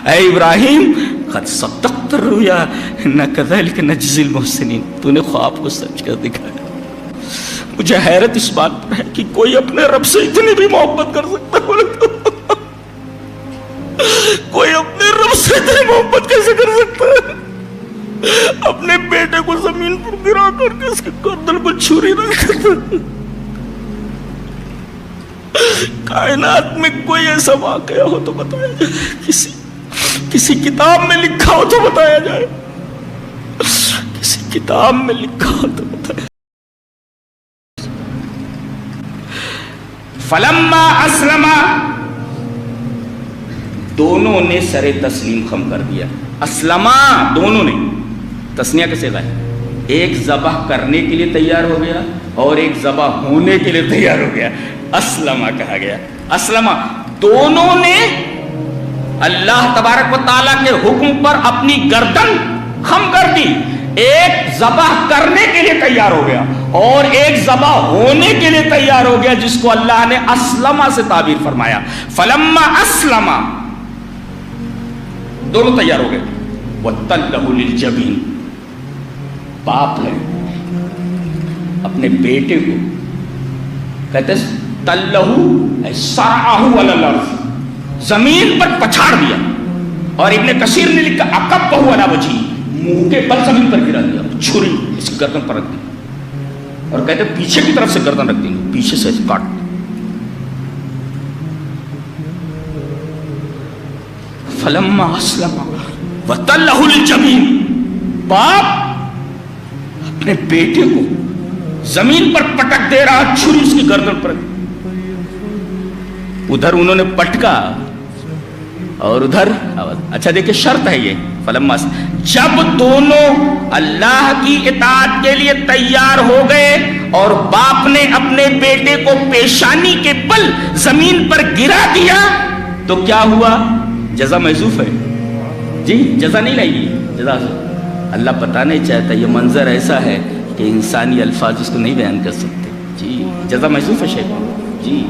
اے ابراہیم قد صدقت الرؤیا انا کذلک نجزی المحسنین، تو نے خواب کو سچ کر دکھایا۔ مجھے حیرت اس بات پر ہے کہ کوئی اپنے رب سے اتنی بھی محبت کر سکتا ہے؟ کوئی اپنے رب سے اتنی محبت کیسے کر سکتا ہے؟ اپنے بیٹے کو زمین پر گرا کر کے اس کے گردن پر چھری رکھ کر۔ کائنات میں کوئی ایسا واقعہ ہو تو بتایا جائے، کسی کتاب میں لکھا ہو تو بتایا جائے، کسی کتاب میں لکھا ہو تو بتایا۔ فلما اسلما، دونوں نے سر تسلیم خم کر دیا۔ اسلما، دونوں نے، تسنیہ کیسے گئے؟ ایک ذبح کرنے کے لیے تیار ہو گیا اور ایک ذبح ہونے کے لیے تیار ہو گیا، اسلمہ کہا گیا۔ اسلمہ، دونوں نے اللہ تبارک و تعالیٰ کے حکم پر اپنی گردن خم کر دی۔ ایک ذبح کرنے کے لیے تیار ہو گیا اور ایک ذبح ہونے کے لیے تیار ہو گیا، جس کو اللہ نے اسلمہ سے تعبیر فرمایا۔ فلما اسلمہ، دونوں تیار ہو گئے۔ وَتَلَّهُ لِلْجَبِينِ، باپ ہے اپنے بیٹے کو کہتے تلہو سرعہ علی الارض، زمین پر پچھاڑ دیا، اور ابن کثیر نے لکھا اکبہ علی وجہہ، منہ کے بل زمین پر گرا دیا، چھری اس کی گردن پر رکھ دی، اور کہتے پیچھے کی طرف سے گردن رکھ دی، پیچھے سے کاٹ دی۔ فلما اسلم وتلہ للجبین، باپ اپنے بیٹے کو زمین پر پٹک دے رہا، چھری اس کی گردن پر، ادھر انہوں نے پٹکا اور ادھر آواز۔ اچھا دیکھیں شرط ہے یہ، فلما، جب دونوں اللہ کی اطاعت کے لیے تیار ہو گئے اور باپ نے اپنے بیٹے کو پیشانی کے بل زمین پر گرا دیا تو کیا ہوا؟ جزا محذوف ہے جی، جزا نہیں لائے گی، جزا اللہ پتہ نہیں چاہتا۔ یہ منظر ایسا ہے کہ انسانی الفاظ اس کو نہیں بیان کر سکتے جی، جزا محذوف ہے شیخ جی،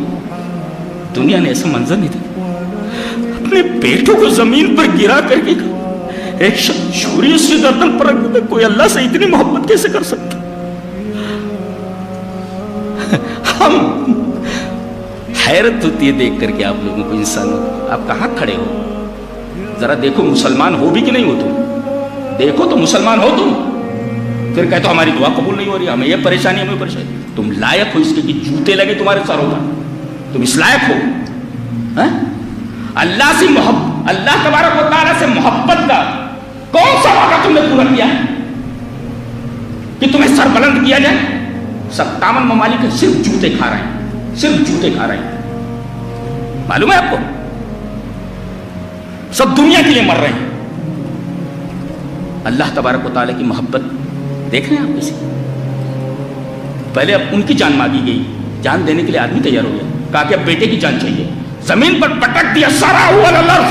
دنیا نے ایسا منظر نہیں دیکھا۔ اپنے بیٹوں کو زمین پر گرا کر کے ایک چھری اس کی گردن پر رکھ دیتا، کوئی اللہ سے اتنی محبت کیسے کر سکتا؟ ہم حیرت ہوتی ہے دیکھ کر کے آپ لوگوں کو، انسان آپ کہاں کھڑے ہو؟ ذرا دیکھو مسلمان ہو بھی کہ نہیں ہو تم، دیکھو تو مسلمان ہو تم، پھر کہتے ہو ہماری دعا قبول نہیں ہو رہی، ہمیں یہ پریشانی، ہمیں پریشانی۔ تم لائق ہو اس کے کہ جوتے لگے تمہارے سروں پر، تم اس لائق ہو؟ اللہ سے محبت، اللہ تبارک و تعالیٰ سے محبت کا کون سا وعدہ تم نے پورا کیا کہ تمہیں سر بلند کیا جائے؟ 57 ممالک صرف جوتے کھا رہے ہیں، صرف جوتے کھا رہے ہیں، معلوم ہے آپ کو؟ سب دنیا کے لیے مر رہے ہیں۔ اللہ تبارک و تعالیٰ کی محبت دیکھ رہے ہیں آپ کسی؟ پہلے اب ان کی جان مانگی گئی، جان دینے کے لیے آدمی تیار ہو گیا، کہا کہ اب بیٹے کی جان چاہیے، زمین پر پٹک دیا سارا ہوا الارض،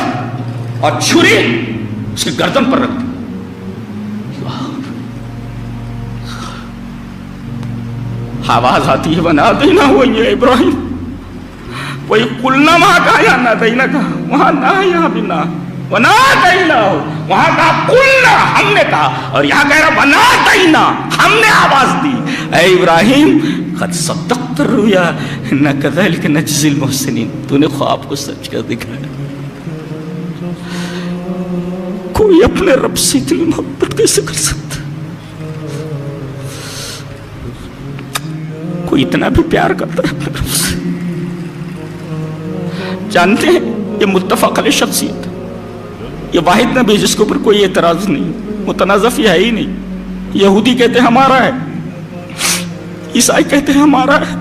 اور چھری اس کی گردن پر رکھ دی۔ آواز آتی ہے وَنَادَيْنَاهُ يَا إِبْرَاهِيمُ، وہی قُلْنَا وہاں کہا یا نَادَيْنَا کہا، وہاں نہ یہاں بھی نہ، وَنَادَيْنَاهُ وہاں کہا قُلْنَا ہم نے کہا، اور یہاں کہہ رہا وَنَادَيْنَا ہم نے آواز دی۔ اے ابراہیم قد صدقت الرؤیا انا کذلک نجزی المحسنین، تو نے خواب کو سچ کر دکھایا۔ کوئی اپنے رب سے اتنی محبت کیسے کر سکتا؟ کوئی اتنا بھی پیار کرتا ہے اپنے رب سے؟ جانتے ہیں یہ متفق علیہ شخصیت، یہ واحد نبی جس کے اوپر کوئی اعتراض نہیں، متنازع ہے ہی نہیں۔ یہودی کہتے ہیں ہمارا ہے، عیسائی کہتے ہیں ہمارا ہے،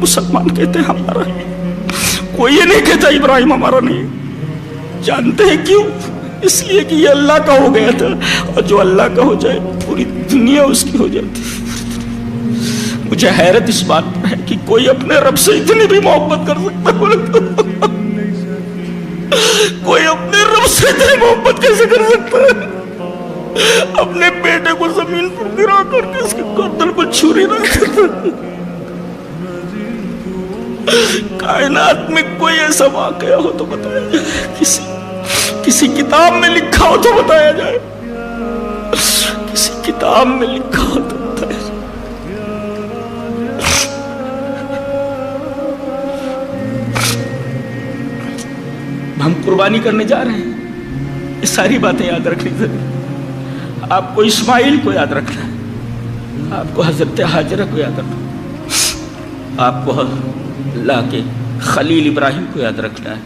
مسلمان کہتے ہیں ہمارا ہے، کوئی یہ نہیں کہتا ابراہیم ہمارا نہیں۔ جانتے ہیں کیوں؟ اس لیے کہ یہ اللہ کا ہو گیا تھا، اور جو اللہ کا ہو جائے پوری دنیا اس کی ہو جاتی۔ مجھے حیرت اس بات پر ہے کہ کوئی اپنے رب سے اتنی بھی محبت کر سکتا ہے؟ کوئی اپنے رب سے اتنی محبت کیسے کر سکتا ہے؟ اپنے بیٹے کو زمین پر گرا کر کے اس کے گردن پر چھری رکھ دیتا۔ کائنات میں کوئی ایسا واقعہ ہو تو بتایا، کسی کتاب میں لکھا ہو تو بتایا جائے، کسی کتاب میں لکھا ہو تو بتایا جائے۔ ہم قربانی کرنے جا رہے ہیں، یہ ساری باتیں یاد رکھنی ضروری۔ آپ کو اسماعیل کو یاد رکھنا ہے، آپ کو حضرت ہاجرہ کو یاد رکھنا ہے، آپ کو اللہ کے خلیل ابراہیم کو یاد رکھنا ہے،